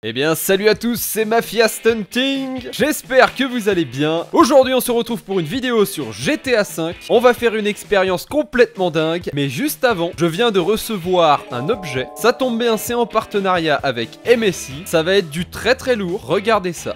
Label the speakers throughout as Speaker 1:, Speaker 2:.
Speaker 1: Eh bien salut à tous, c'est Mafia Stunting. J'espère que vous allez bien. Aujourd'hui on se retrouve pour une vidéo sur GTA V. On va faire une expérience complètement dingue. Mais juste avant, je viens de recevoir un objet. Ça tombe bien, c'est en partenariat avec MSI. Ça va être du très lourd, regardez ça.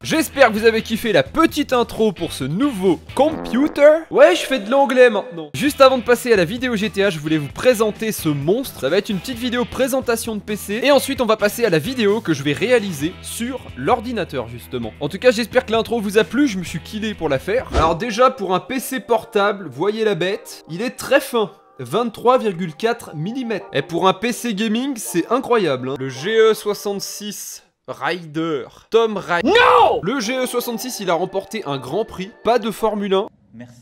Speaker 1: J'espère que vous avez kiffé la petite intro pour ce nouveau computer. Ouais, je fais de l'anglais maintenant. Juste avant de passer à la vidéo GTA, je voulais vous présenter ce monstre. Ça va être une petite vidéo présentation de PC. Et ensuite, on va passer à la vidéo que je vais réaliser sur l'ordinateur, justement. En tout cas, j'espère que l'intro vous a plu. Je me suis killé pour la faire. Alors déjà, pour un PC portable, voyez la bête, il est très fin. 23,4 mm. Et pour un PC gaming, c'est incroyable, hein. Le GE66... Ryder, Tom Ryder. Non! Le GE66, il a remporté un grand prix, pas de Formule 1.
Speaker 2: Merci.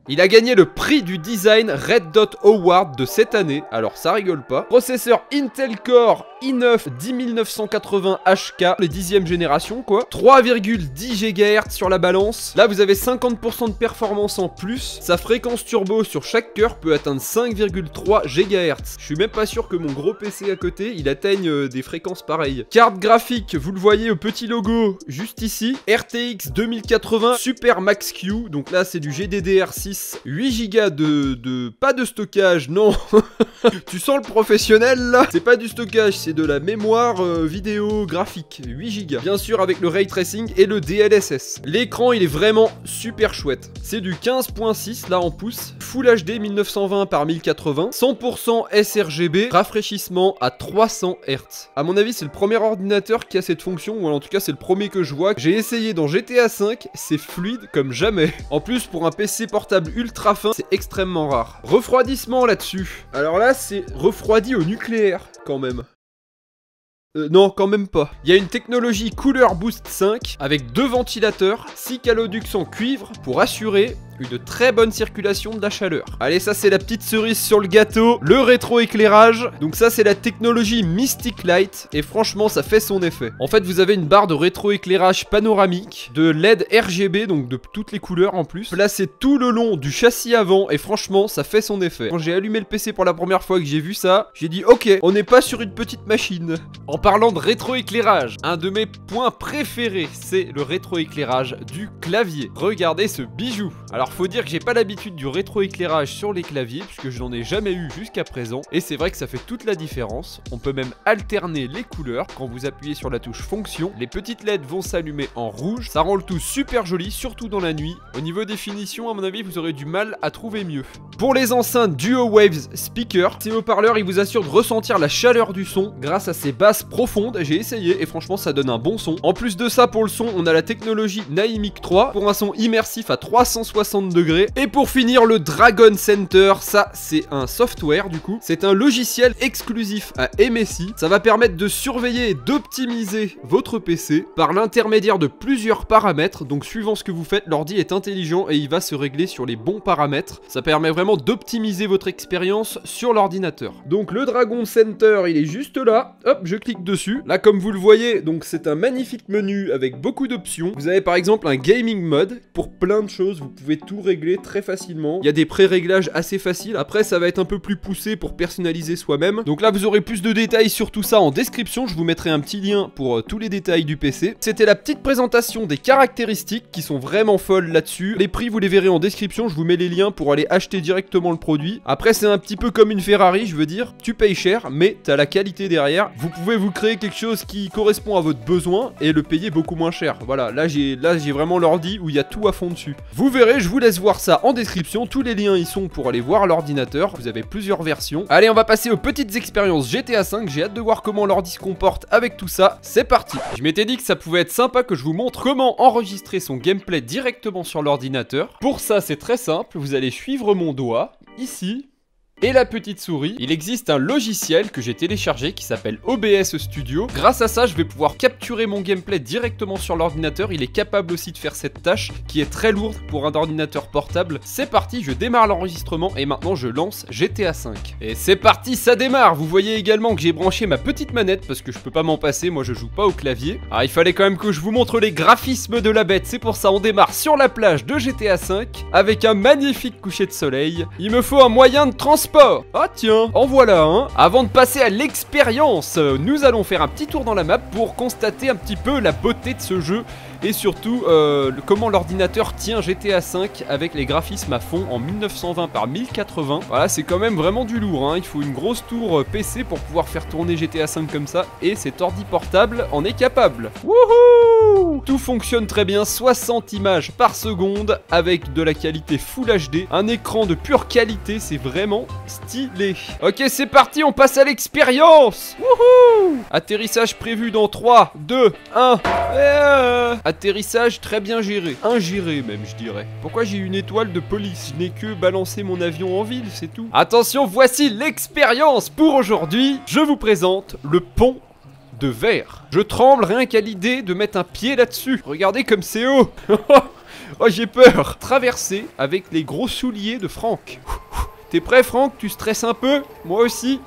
Speaker 1: Il a gagné le prix du design Red Dot Award de cette année, alors ça rigole pas. Processeur Intel Core i9 10980 HK, les 10e génération quoi. 3,10 GHz sur la balance. Là vous avez 50% de performance en plus. Sa fréquence turbo sur chaque cœur peut atteindre 5,3 GHz. Je suis même pas sûr que mon gros PC à côté, il atteigne des fréquences pareilles. Carte graphique, vous le voyez au petit logo juste ici. RTX 2080 Super Max Q, donc là c'est du GDDR6. 8 Go pas de stockage, non. Tu sens le professionnel là. C'est pas du stockage, c'est de la mémoire vidéo graphique. 8 Go. Bien sûr avec le ray tracing et le DLSS. L'écran il est vraiment super chouette. C'est du 15.6 là en pouces. Full HD 1920 par 1080. 100% sRGB. Rafraîchissement à 300 Hz. À mon avis c'est le premier ordinateur qui a cette fonction, ou en tout cas c'est le premier que je vois. J'ai essayé dans GTA V, c'est fluide comme jamais. En plus pour un PC portable ultra fin, c'est extrêmement rare. Refroidissement là-dessus. Alors là, c'est refroidi au nucléaire, quand même. Non, quand même pas. Il y a une technologie Cooler Boost 5 avec 2 ventilateurs, 6 caloducs en cuivre pour assurer une très bonne circulation de la chaleur. Allez, ça c'est la petite cerise sur le gâteau, le rétroéclairage. Donc ça c'est la technologie Mystic Light et franchement ça fait son effet. En fait vous avez une barre de rétroéclairage panoramique, de LED RGB, donc de toutes les couleurs en plus, placée tout le long du châssis avant et franchement ça fait son effet. Quand j'ai allumé le PC pour la première fois que j'ai vu ça, j'ai dit ok, on n'est pas sur une petite machine. En parlant de rétroéclairage, un de mes points préférés c'est le rétroéclairage du clavier. Regardez ce bijou. Alors faut dire que j'ai pas l'habitude du rétroéclairage sur les claviers puisque je n'en ai jamais eu jusqu'à présent et c'est vrai que ça fait toute la différence. On peut même alterner les couleurs quand vous appuyez sur la touche fonction. Les petites LED vont s'allumer en rouge, ça rend le tout super joli, surtout dans la nuit. Au niveau définition, à mon avis, vous aurez du mal à trouver mieux. Pour les enceintes Duo Waves Speaker, ces haut-parleurs, ils vous assurent de ressentir la chaleur du son grâce à ces basses profondes. J'ai essayé et franchement, ça donne un bon son. En plus de ça, pour le son, on a la technologie Naimic 3 pour un son immersif à 360 degrés. Et pour finir, le Dragon Center, ça c'est un software du coup, c'est un logiciel exclusif à MSI. Ça va permettre de surveiller et d'optimiser votre PC par l'intermédiaire de plusieurs paramètres. Donc suivant ce que vous faites, l'ordi est intelligent et il va se régler sur les bons paramètres. Ça permet vraiment d'optimiser votre expérience sur l'ordinateur. Donc le Dragon Center, il est juste là. Hop, je clique dessus. Là comme vous le voyez, donc c'est un magnifique menu avec beaucoup d'options. Vous avez par exemple un gaming mode pour plein de choses. Vous pouvez tout régler très facilement. Il y a des pré-réglages assez faciles. Après, ça va être un peu plus poussé pour personnaliser soi-même. Donc là, vous aurez plus de détails sur tout ça en description. Je vous mettrai un petit lien pour tous les détails du PC. C'était la petite présentation des caractéristiques qui sont vraiment folles là-dessus. Les prix, vous les verrez en description. Je vous mets les liens pour aller acheter directement le produit. Après, c'est un petit peu comme une Ferrari, je veux dire. Tu payes cher, mais t'as la qualité derrière. Vous pouvez vous vous créer quelque chose qui correspond à votre besoin et le payer beaucoup moins cher. Voilà, là j'ai vraiment l'ordi où il y a tout à fond dessus. Vous verrez, je vous laisse voir ça en description. Tous les liens y sont pour aller voir l'ordinateur. Vous avez plusieurs versions. Allez, on va passer aux petites expériences GTA 5. J'ai hâte de voir comment l'ordi se comporte avec tout ça. C'est parti. Je m'étais dit que ça pouvait être sympa que je vous montre comment enregistrer son gameplay directement sur l'ordinateur. Pour ça, c'est très simple. Vous allez suivre mon doigt ici. Et la petite souris, il existe un logiciel que j'ai téléchargé qui s'appelle OBS Studio. Grâce à ça, je vais pouvoir capturer mon gameplay directement sur l'ordinateur. Il est capable aussi de faire cette tâche qui est très lourde pour un ordinateur portable. C'est parti, je démarre l'enregistrement et maintenant je lance GTA 5. Et c'est parti, ça démarre. Vous voyez également que j'ai branché ma petite manette parce que je peux pas m'en passer, moi je joue pas au clavier. Alors il fallait quand même que je vous montre les graphismes de la bête. C'est pour ça on démarre sur la plage de GTA 5 avec un magnifique coucher de soleil. Il me faut un moyen de transport. Ah tiens, en voilà un. Avant de passer à l'expérience, nous allons faire un petit tour dans la map pour constater un petit peu la beauté de ce jeu et surtout comment l'ordinateur tient GTA 5 avec les graphismes à fond en 1920 par 1080. Voilà, c'est quand même vraiment du lourd, hein. Il faut une grosse tour PC pour pouvoir faire tourner GTA 5 comme ça et cet ordi portable en est capable. Wouhou! Tout fonctionne très bien, 60 images par seconde avec de la qualité Full HD, un écran de pure qualité, c'est vraiment stylé. Ok, c'est parti, on passe à l'expérience. Wouhou! Atterrissage prévu dans 3, 2, 1. Atterrissage très bien géré. Ingéré même, je dirais. Pourquoi j'ai une étoile de police? Je n'ai que balancé mon avion en ville, c'est tout. Attention, voici l'expérience pour aujourd'hui. Je vous présente le pont de verre. Je tremble rien qu'à l'idée de mettre un pied là-dessus. Regardez comme c'est haut. Oh, j'ai peur. Traverser avec les gros souliers de Franck. T'es prêt, Franck? Tu stresses un peu? Moi aussi.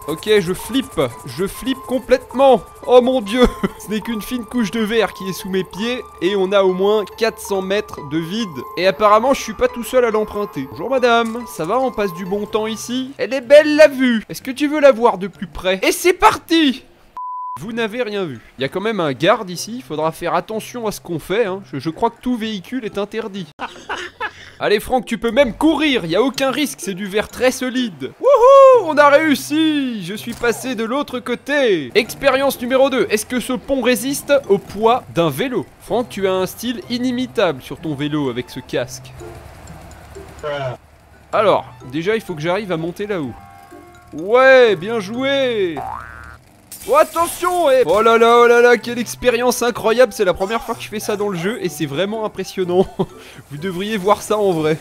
Speaker 1: Ok, je flippe complètement. Oh mon dieu, ce n'est qu'une fine couche de verre qui est sous mes pieds et on a au moins 400 mètres de vide. Et apparemment, je suis pas tout seul à l'emprunter. Bonjour madame, ça va, on passe du bon temps ici? Elle est belle la vue. Est-ce que tu veux la voir de plus près? Et c'est parti! Vous n'avez rien vu. Il y a quand même un garde ici, il faudra faire attention à ce qu'on fait, hein. Je crois que tout véhicule est interdit. Allez Franck, tu peux même courir, il n'y a aucun risque, c'est du verre très solide. Wouhou, on a réussi. Je suis passé de l'autre côté. Expérience numéro 2, est-ce que ce pont résiste au poids d'un vélo? Franck, tu as un style inimitable sur ton vélo avec ce casque. Alors, déjà il faut que j'arrive à monter là-haut. Ouais, bien joué. Oh attention oh là là, quelle expérience incroyable. C'est la première fois que je fais ça dans le jeu et c'est vraiment impressionnant. Vous devriez voir ça en vrai.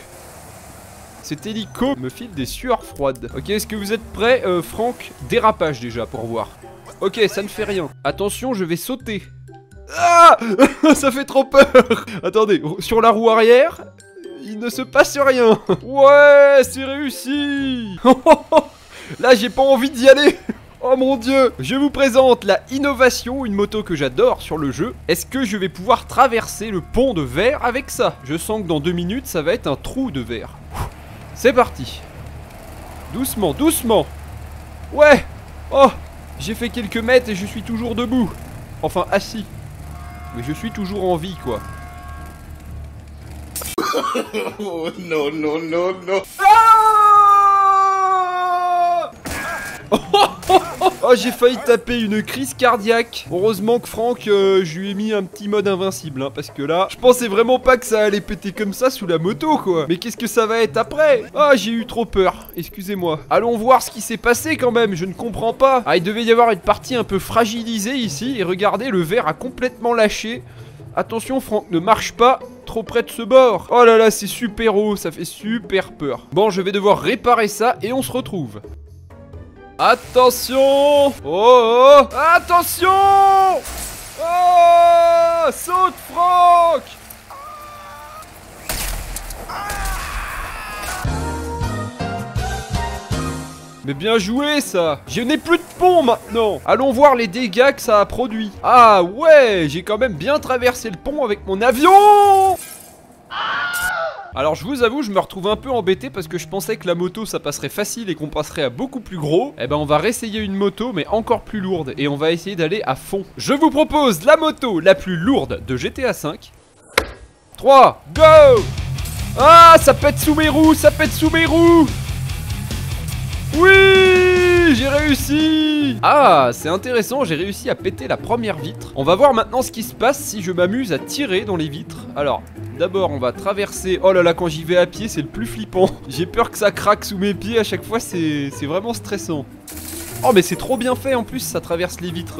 Speaker 1: Cet hélico me file des sueurs froides. Ok, est-ce que vous êtes prêts, Franck? Dérapage déjà pour voir. Ok, ça ne fait rien. Attention, je vais sauter. Ah ça fait trop peur. Attendez, sur la roue arrière, il ne se passe rien. Ouais, c'est réussi. Là, j'ai pas envie d'y aller. Oh mon dieu, je vous présente la Innovation, une moto que j'adore sur le jeu. Est-ce que je vais pouvoir traverser le pont de verre avec ça? Je sens que dans 2 minutes, ça va être un trou de verre. C'est parti. Doucement, doucement. Ouais. Oh, j'ai fait quelques mètres et je suis toujours debout. Enfin, assis. Mais je suis toujours en vie, quoi.
Speaker 2: Oh, non, non, non, non.
Speaker 1: Oh, j'ai failli taper une crise cardiaque. Heureusement que Franck, je lui ai mis un petit mode invincible, hein, parce que là, je pensais vraiment pas que ça allait péter comme ça sous la moto, quoi. Mais qu'est-ce que ça va être après? Ah, j'ai eu trop peur, excusez-moi. Allons voir ce qui s'est passé quand même, je ne comprends pas. Ah, il devait y avoir une partie un peu fragilisée ici, et regardez, le verre a complètement lâché. Attention, Franck, ne marche pas trop près de ce bord. Oh là là, c'est super haut, ça fait super peur. Bon, je vais devoir réparer ça, et on se retrouve. Attention! Oh, oh! Attention! Oh! Saute, Franck! Mais bien joué ça! Je n'ai plus de pont maintenant! Allons voir les dégâts que ça a produit. Ah ouais! J'ai quand même bien traversé le pont avec mon avion! Alors je vous avoue, je me retrouve un peu embêté parce que je pensais que la moto ça passerait facile et qu'on passerait à beaucoup plus gros. Eh ben on va réessayer une moto mais encore plus lourde et on va essayer d'aller à fond. Je vous propose la moto la plus lourde de GTA 5. 3, go! Ah, ça pète sous mes roues, ça pète sous mes roues! Oui! réussi! Ah, c'est intéressant, j'ai réussi à péter la première vitre. On va voir maintenant ce qui se passe si je m'amuse à tirer dans les vitres. Alors, d'abord on va traverser... Oh là là, quand j'y vais à pied, c'est le plus flippant. J'ai peur que ça craque sous mes pieds à chaque fois, c'est vraiment stressant. Oh mais c'est trop bien fait en plus, ça traverse les vitres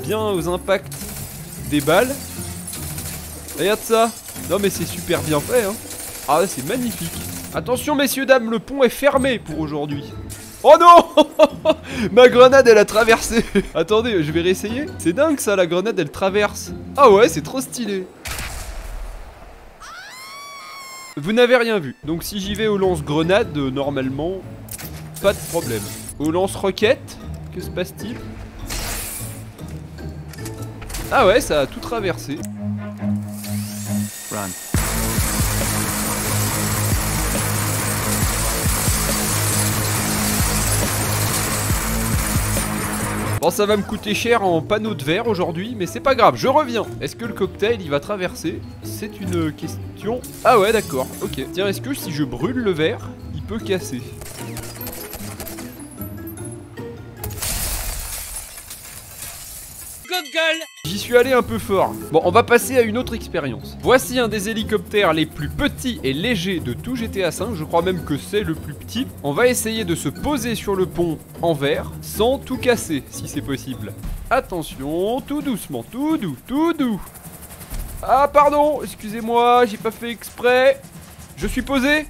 Speaker 1: bien aux impacts des balles. Regarde ça. Non mais c'est super bien fait hein. Ah c'est magnifique. Attention messieurs dames, le pont est fermé pour aujourd'hui. Oh non. Ma grenade elle a traversé. Attendez, je vais réessayer. C'est dingue ça, la grenade elle traverse. Ah ouais, c'est trop stylé. Vous n'avez rien vu. Donc si j'y vais au lance-grenade, normalement, pas de problème. Au lance-roquette, que se passe-t-il? Ah ouais, ça a tout traversé. Run. Bon, ça va me coûter cher en panneau de verre aujourd'hui, mais c'est pas grave, je reviens. Est-ce que le cocktail, il va traverser? C'est une question... Ah ouais, d'accord, ok. Tiens, est-ce que si je brûle le verre, il peut casser? J'y suis allé un peu fort. Bon, on va passer à une autre expérience. Voici un des hélicoptères les plus petits et légers de tout GTA V. Je crois même que c'est le plus petit. On va essayer de se poser sur le pont en verre sans tout casser, si c'est possible. Attention, tout doucement, tout doux, tout doux. Ah, pardon, excusez-moi, j'ai pas fait exprès. Je suis posé.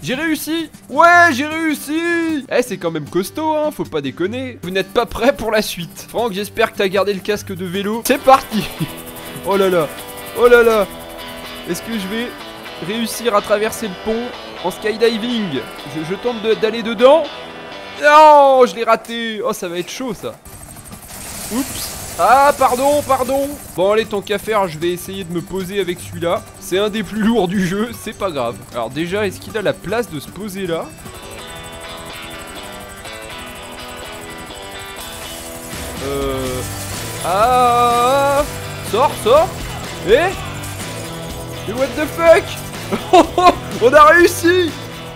Speaker 1: J'ai réussi! Ouais, j'ai réussi! Eh, c'est quand même costaud, hein, faut pas déconner. Vous n'êtes pas prêts pour la suite. Franck, j'espère que t'as gardé le casque de vélo. C'est parti! Oh là là! Oh là là! Est-ce que je vais réussir à traverser le pont en skydiving? Je tente d'aller dedans. Non, je l'ai raté! Oh, ça va être chaud, ça. Oups! Ah, pardon, pardon. Bon, allez, tant qu'à faire, je vais essayer de me poser avec celui-là. C'est un des plus lourds du jeu, c'est pas grave. Alors déjà, est-ce qu'il a la place de se poser là? Ah. Sors, sors. Eh? Mais what the fuck? On a réussi!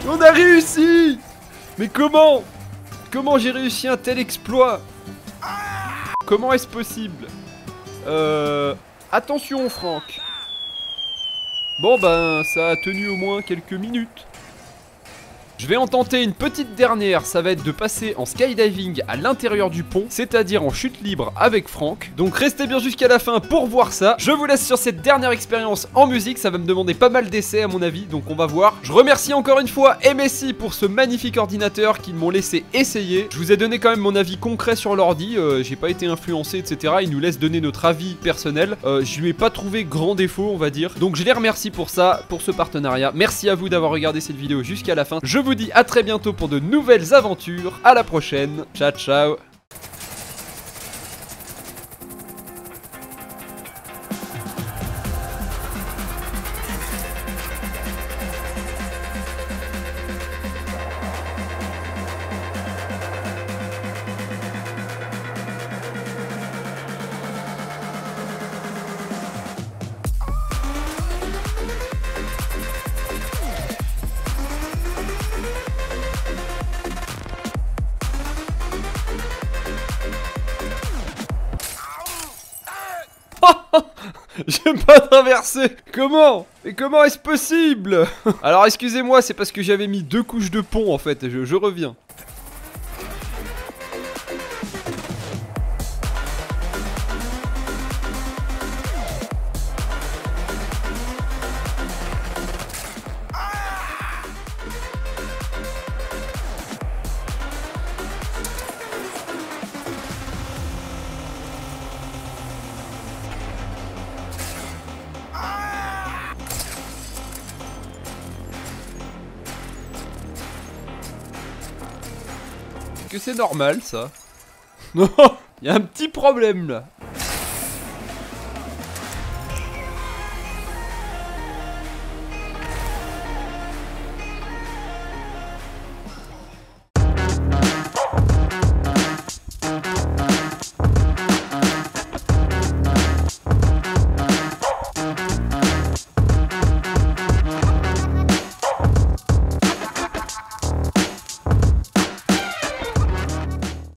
Speaker 1: On a réussi! Mais comment? Comment j'ai réussi un tel exploit? Comment est-ce possible? Attention Franck. Bon ben ça a tenu au moins quelques minutes. Je vais en tenter une petite dernière, ça va être de passer en skydiving à l'intérieur du pont, c'est-à-dire en chute libre avec Franck. Donc restez bien jusqu'à la fin pour voir ça. Je vous laisse sur cette dernière expérience en musique, ça va me demander pas mal d'essais à mon avis, donc on va voir. Je remercie encore une fois MSI pour ce magnifique ordinateur qu'ils m'ont laissé essayer. Je vous ai donné quand même mon avis concret sur l'ordi, j'ai pas été influencé etc. Ils nous laissent donner notre avis personnel. Je lui ai pas trouvé grand défaut on va dire. Donc je les remercie pour ça, pour ce partenariat. Merci à vous d'avoir regardé cette vidéo jusqu'à la fin. Je vous dis à très bientôt pour de nouvelles aventures. À la prochaine. Ciao ciao. J'ai pas traversé. Comment? Mais comment est-ce possible? Alors excusez-moi, c'est parce que j'avais mis 2 couches de pont en fait. Je reviens. Que c'est normal ça. Non, il y a un petit problème là.